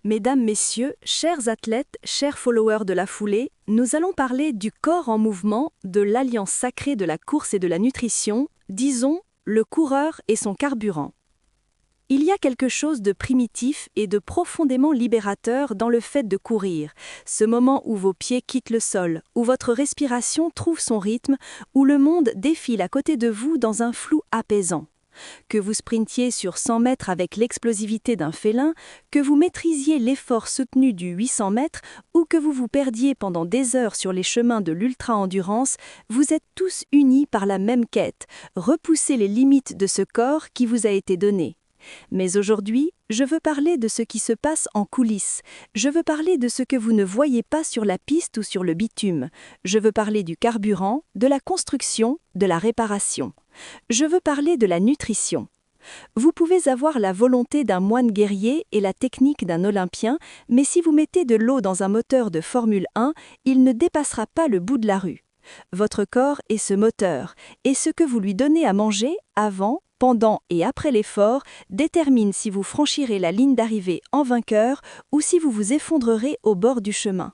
Mesdames, Messieurs, chers athlètes, chers followers de la foulée, nous allons parler du corps en mouvement, de l'alliance sacrée de la course et de la nutrition, disons, le coureur et son carburant. Il y a quelque chose de primitif et de profondément libérateur dans le fait de courir, ce moment où vos pieds quittent le sol, où votre respiration trouve son rythme, où le monde défile à côté de vous dans un flou apaisant. Que vous sprintiez sur 100 mètres avec l'explosivité d'un félin, que vous maîtrisiez l'effort soutenu du 800 mètres ou que vous vous perdiez pendant des heures sur les chemins de l'ultra-endurance, vous êtes tous unis par la même quête, repousser les limites de ce corps qui vous a été donné. Mais aujourd'hui, je veux parler de ce qui se passe en coulisses. Je veux parler de ce que vous ne voyez pas sur la piste ou sur le bitume. Je veux parler du carburant, de la construction, de la réparation. Je veux parler de la nutrition. Vous pouvez avoir la volonté d'un moine guerrier et la technique d'un olympien, mais si vous mettez de l'eau dans un moteur de Formule 1, il ne dépassera pas le bout de la rue. Votre corps est ce moteur, et ce que vous lui donnez à manger avant, pendant et après l'effort détermine si vous franchirez la ligne d'arrivée en vainqueur ou si vous vous effondrerez au bord du chemin.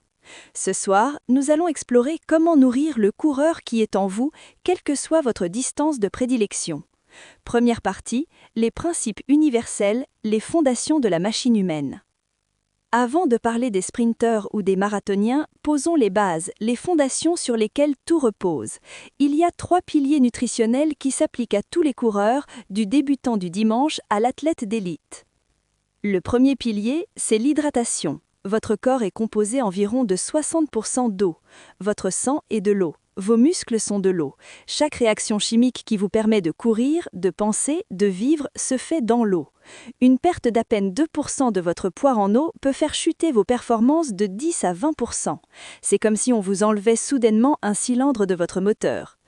Ce soir, nous allons explorer comment nourrir le coureur qui est en vous, quelle que soit votre distance de prédilection. Première partie, les principes universels, les fondations de la machine humaine. Avant de parler des sprinteurs ou des marathoniens, posons les bases, les fondations sur lesquelles tout repose. Il y a 3 piliers nutritionnels qui s'appliquent à tous les coureurs, du débutant du dimanche à l'athlète d'élite. Le premier pilier, c'est l'hydratation. Votre corps est composé environ de 60% d'eau. Votre sang est de l'eau. Vos muscles sont de l'eau. Chaque réaction chimique qui vous permet de courir, de penser, de vivre se fait dans l'eau. Une perte d'à peine 2% de votre poids en eau peut faire chuter vos performances de 10 à 20%. C'est comme si on vous enlevait soudainement un cylindre de votre moteur.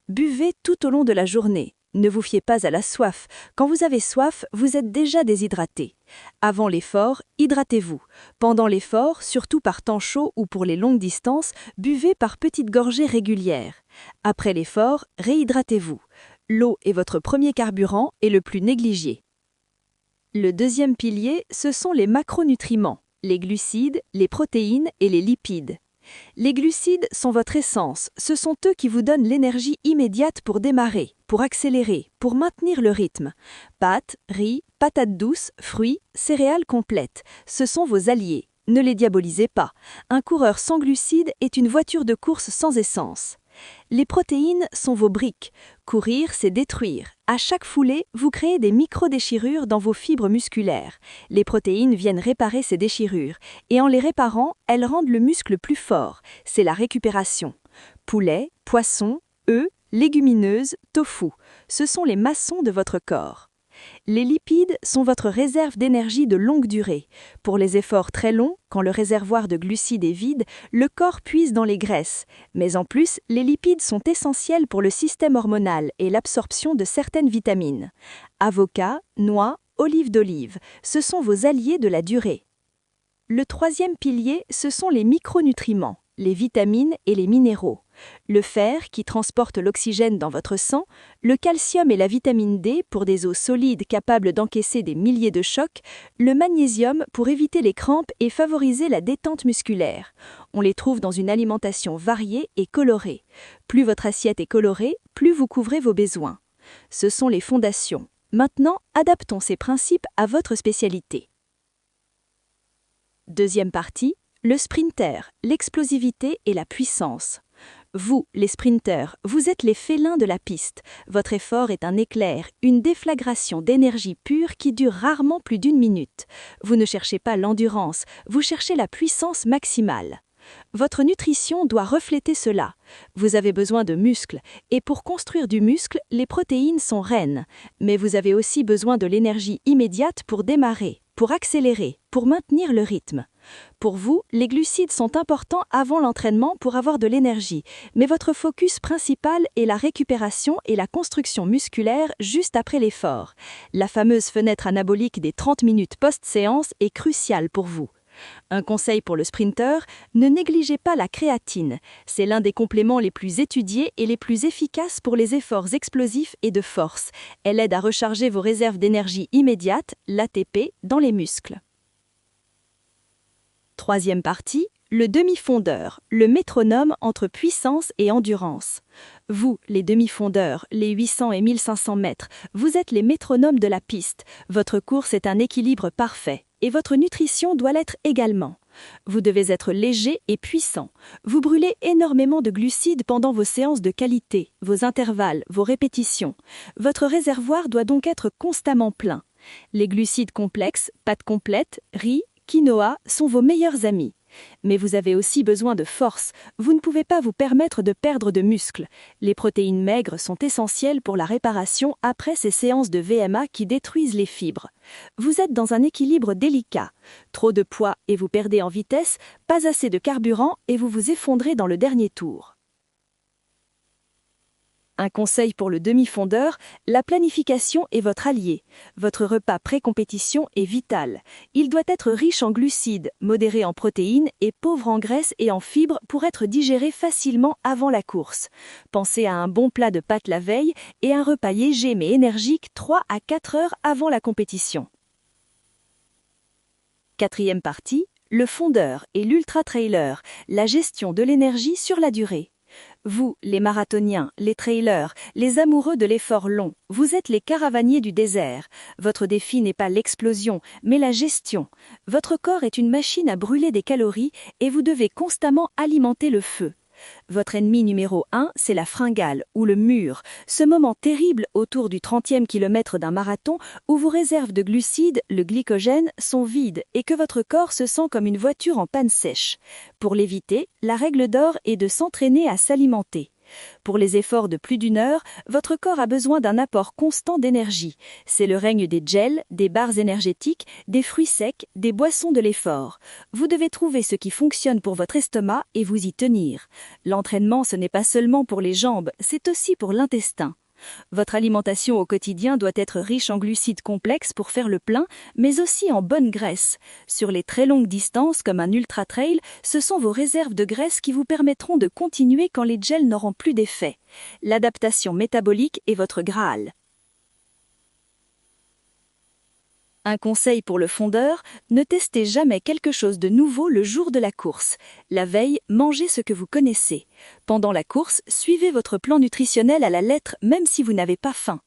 Buvez tout au long de la journée. Ne vous fiez pas à la soif. Quand vous avez soif, vous êtes déjà déshydraté. Avant l'effort, hydratez-vous. Pendant l'effort, surtout par temps chaud ou pour les longues distances, buvez par petites gorgées régulières. Après l'effort, réhydratez-vous. L'eau est votre premier carburant et le plus négligé. Le deuxième pilier, ce sont les macronutriments, les glucides, les protéines et les lipides. Les glucides sont votre essence, ce sont eux qui vous donnent l'énergie immédiate pour démarrer, pour accélérer, pour maintenir le rythme. Pâtes, riz, patates douces, fruits, céréales complètes, ce sont vos alliés. Ne les diabolisez pas. Un coureur sans glucides est une voiture de course sans essence. Les protéines sont vos briques. Courir, c'est détruire. À chaque foulée, vous créez des micro-déchirures dans vos fibres musculaires. Les protéines viennent réparer ces déchirures. Et en les réparant, elles rendent le muscle plus fort. C'est la récupération. Poulet, poisson, œufs, légumineuses, tofu. Ce sont les maçons de votre corps. Les lipides sont votre réserve d'énergie de longue durée. Pour les efforts très longs, quand le réservoir de glucides est vide, le corps puise dans les graisses. Mais en plus, les lipides sont essentiels pour le système hormonal et l'absorption de certaines vitamines. Avocat, noix, olive d'olive, ce sont vos alliés de la durée. Le troisième pilier, ce sont les micronutriments, les vitamines et les minéraux. Le fer qui transporte l'oxygène dans votre sang, le calcium et la vitamine D pour des os solides capables d'encaisser des milliers de chocs, le magnésium pour éviter les crampes et favoriser la détente musculaire. On les trouve dans une alimentation variée et colorée. Plus votre assiette est colorée, plus vous couvrez vos besoins. Ce sont les fondations. Maintenant, adaptons ces principes à votre spécialité. Deuxième partie, le sprinter, l'explosivité et la puissance. Vous, les sprinteurs, vous êtes les félins de la piste. Votre effort est un éclair, une déflagration d'énergie pure qui dure rarement plus d'1 minute. Vous ne cherchez pas l'endurance, vous cherchez la puissance maximale. Votre nutrition doit refléter cela. Vous avez besoin de muscles, et pour construire du muscle, les protéines sont reines. Mais vous avez aussi besoin de l'énergie immédiate pour démarrer, pour accélérer, pour maintenir le rythme. Pour vous, les glucides sont importants avant l'entraînement pour avoir de l'énergie, mais votre focus principal est la récupération et la construction musculaire juste après l'effort. La fameuse fenêtre anabolique des 30 minutes post-séance est cruciale pour vous. Un conseil pour le sprinter, ne négligez pas la créatine. C'est l'un des compléments les plus étudiés et les plus efficaces pour les efforts explosifs et de force. Elle aide à recharger vos réserves d'énergie immédiate, l'ATP, dans les muscles. Troisième partie, le demi-fondeur, le métronome entre puissance et endurance. Vous, les demi-fondeurs, les 800 et 1500 mètres, vous êtes les métronomes de la piste. Votre course est un équilibre parfait, et votre nutrition doit l'être également. Vous devez être léger et puissant. Vous brûlez énormément de glucides pendant vos séances de qualité, vos intervalles, vos répétitions. Votre réservoir doit donc être constamment plein. Les glucides complexes, pâtes complètes, riz, quinoa sont vos meilleurs amis. Mais vous avez aussi besoin de force. Vous ne pouvez pas vous permettre de perdre de muscles. Les protéines maigres sont essentielles pour la réparation après ces séances de VMA qui détruisent les fibres. Vous êtes dans un équilibre délicat. Trop de poids et vous perdez en vitesse, pas assez de carburant et vous vous effondrez dans le dernier tour. Un conseil pour le demi-fondeur, la planification est votre allié. Votre repas pré-compétition est vital. Il doit être riche en glucides, modéré en protéines et pauvre en graisses et en fibres pour être digéré facilement avant la course. Pensez à un bon plat de pâtes la veille et un repas léger mais énergique 3 à 4 heures avant la compétition. Quatrième partie, le fondeur et l'ultra-trailer, la gestion de l'énergie sur la durée. Vous, les marathoniens, les trailers, les amoureux de l'effort long, vous êtes les caravaniers du désert. Votre défi n'est pas l'explosion, mais la gestion. Votre corps est une machine à brûler des calories et vous devez constamment alimenter le feu. Votre ennemi numéro 1, c'est la fringale ou le mur, ce moment terrible autour du 30e kilomètre d'un marathon où vos réserves de glucides, le glycogène, sont vides et que votre corps se sent comme une voiture en panne sèche. Pour l'éviter, la règle d'or est de s'entraîner à s'alimenter. Pour les efforts de plus d'1 heure, votre corps a besoin d'un apport constant d'énergie. C'est le règne des gels, des barres énergétiques, des fruits secs, des boissons de l'effort. Vous devez trouver ce qui fonctionne pour votre estomac et vous y tenir. L'entraînement, ce n'est pas seulement pour les jambes, c'est aussi pour l'intestin. Votre alimentation au quotidien doit être riche en glucides complexes pour faire le plein, mais aussi en bonne graisse. Sur les très longues distances, comme un ultra-trail, ce sont vos réserves de graisse qui vous permettront de continuer quand les gels n'auront plus d'effet. L'adaptation métabolique est votre Graal. Un conseil pour le fondeur, ne testez jamais quelque chose de nouveau le jour de la course. La veille, mangez ce que vous connaissez. Pendant la course, suivez votre plan nutritionnel à la lettre même si vous n'avez pas faim.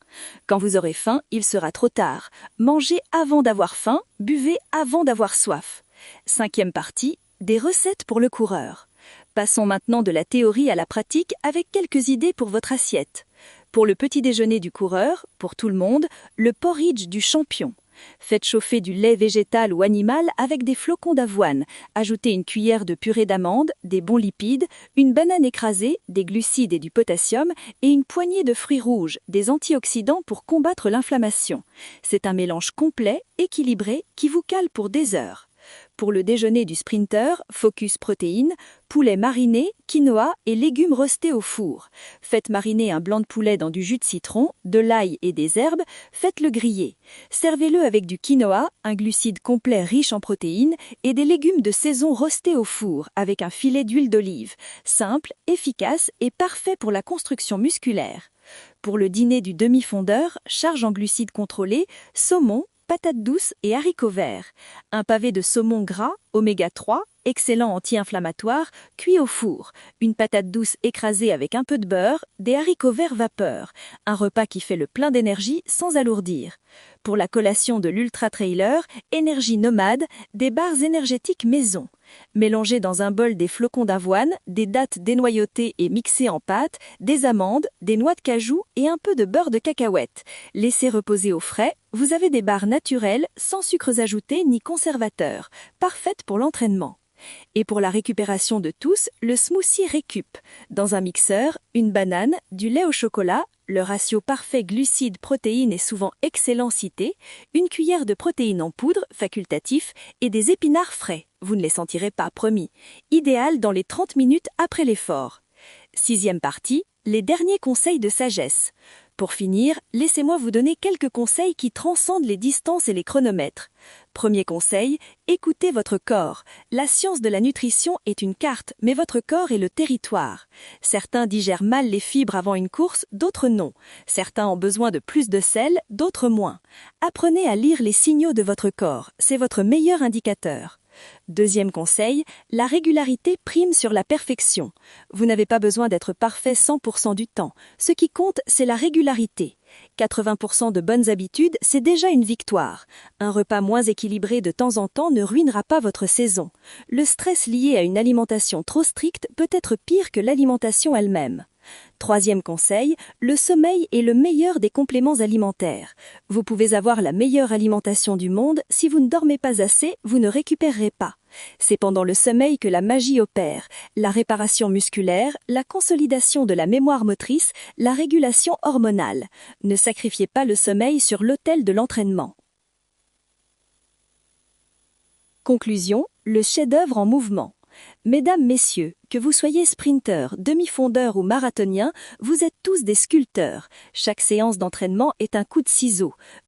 Quand vous aurez faim, il sera trop tard. Mangez avant d'avoir faim, buvez avant d'avoir soif. Cinquième partie, des recettes pour le coureur. Passons maintenant de la théorie à la pratique avec quelques idées pour votre assiette. Pour le petit déjeuner du coureur, pour tout le monde, le porridge du champion. Faites chauffer du lait végétal ou animal avec des flocons d'avoine. Ajoutez une cuillère de purée d'amandes, des bons lipides, une banane écrasée, des glucides et du potassium et une poignée de fruits rouges, des antioxydants pour combattre l'inflammation. C'est un mélange complet, équilibré, qui vous cale pour des heures. Pour le déjeuner du sprinter, focus protéines, poulet mariné, quinoa et légumes roastés au four. Faites mariner un blanc de poulet dans du jus de citron, de l'ail et des herbes, faites-le griller. Servez-le avec du quinoa, un glucide complet riche en protéines, et des légumes de saison roastés au four avec un filet d'huile d'olive. Simple, efficace et parfait pour la construction musculaire. Pour le dîner du demi-fondeur, charge en glucides contrôlés, saumon, patates douces et haricots verts. Un pavé de saumon gras, oméga 3, excellent anti-inflammatoire, cuit au four. Une patate douce écrasée avec un peu de beurre, des haricots verts vapeur. Un repas qui fait le plein d'énergie sans alourdir. Pour la collation de l'ultra-trailer, énergie nomade, des barres énergétiques maison. Mélangez dans un bol des flocons d'avoine, des dattes dénoyautées et mixées en pâte, des amandes, des noix de cajou et un peu de beurre de cacahuète. Laissez reposer au frais, vous avez des barres naturelles, sans sucres ajoutés ni conservateurs, parfaites pour l'entraînement. Et pour la récupération de tous, le smoothie Récup. Dans un mixeur, une banane, du lait au chocolat, le ratio parfait glucides-protéines est souvent excellent cité, une cuillère de protéines en poudre, facultatif, et des épinards frais. Vous ne les sentirez pas, promis. Idéal dans les 30 minutes après l'effort. Sixième partie, les derniers conseils de sagesse. Pour finir, laissez-moi vous donner quelques conseils qui transcendent les distances et les chronomètres. Premier conseil, écoutez votre corps. La science de la nutrition est une carte, mais votre corps est le territoire. Certains digèrent mal les fibres avant une course, d'autres non. Certains ont besoin de plus de sel, d'autres moins. Apprenez à lire les signaux de votre corps, c'est votre meilleur indicateur. Deuxième conseil, la régularité prime sur la perfection. Vous n'avez pas besoin d'être parfait 100% du temps. Ce qui compte, c'est la régularité. 80% de bonnes habitudes, c'est déjà une victoire. Un repas moins équilibré de temps en temps ne ruinera pas votre saison. Le stress lié à une alimentation trop stricte peut être pire que l'alimentation elle-même. Troisième conseil, le sommeil est le meilleur des compléments alimentaires. Vous pouvez avoir la meilleure alimentation du monde, si vous ne dormez pas assez, vous ne récupérerez pas. C'est pendant le sommeil que la magie opère, la réparation musculaire, la consolidation de la mémoire motrice, la régulation hormonale. Ne sacrifiez pas le sommeil sur l'autel de l'entraînement. Conclusion, le chef-d'œuvre en mouvement. Mesdames, messieurs, que vous soyez sprinter, demi-fondeur ou marathonien, vous êtes tous des sculpteurs. Chaque séance d'entraînement est un coup de ciseau.